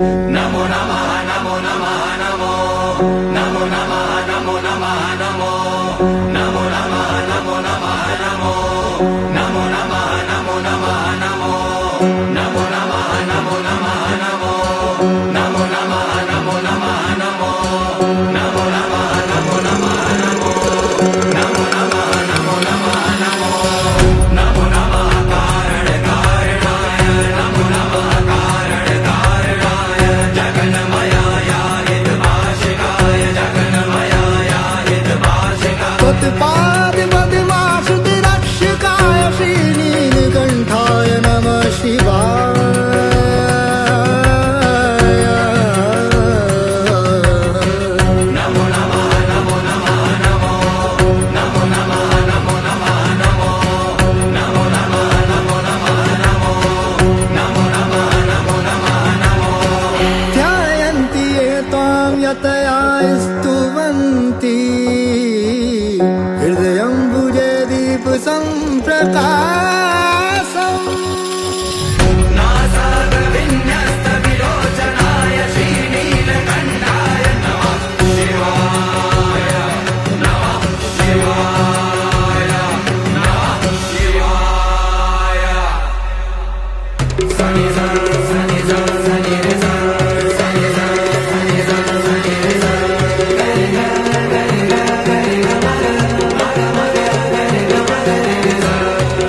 नमो नमः नमो नमः नमो नमो नमः नमो नमः नमो नमो नमः नमो नमः नमो नमो नमः नमो नमः नमो नमो नमः नमो नमः नमो नमो नमः नमो नमः नमो नमो नमः नमो नमः नमो नमो नमः नमो नमः नमो नमो नमः कारण कारणाय नमो नमः कारण कारणाय जगन्मयाय हितभाषिकाय जगन्मयाय हितभाषिकाय उत्पाद मधुमासुत रक्षकाय श्रीनीलकण्ठाय नमः शिवाय नमो नमः नमो नमः नमो नमो नमः नमो नमः नमो नमो नमः नमो नमः नमो नमो नमः नमो नमः नमो ध्यायन्ति ये त्वां यतया स्तुवन्ति हृदयम्बुजे दीपसम्प्रकाशम् नासाग्रविन्यस्तविलोचनाय श्रीनीलकण्ठाय नमः शिवाय नमः शिवाय नमः शिवाय सनि सा सनि सा सनि रे सा सनि सा सनि सा सनि रे सा गरि ग गरि ग गरि ग मग मग मग गरि ग मग रे सा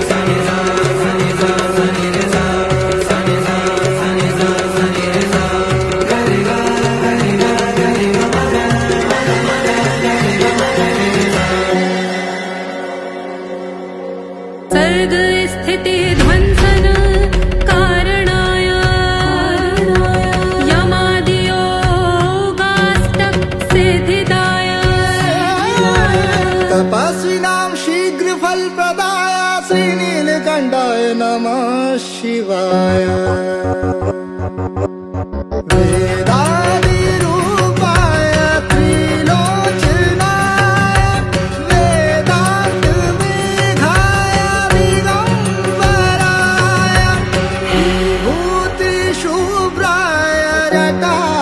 सनि सा सनि सा सनि रे सा सनि सा सनि सा सनि रे सा गरि ग गरि ग गरि ग मग मग मग गरि ग मग रे सा सर्ग स्थिति ध्वंसन कारणाय यमादियोगाष्टक सिद्धिदाय तपस्विनां शीघ्रफलप्रदाय श्रीनीलकण्ठाय नमः शिवाय वेदादिरूपाय त्रिलोचनाय वेदान्तमेघाय दिगम्बराय विभूतिशुभ्राय रकाय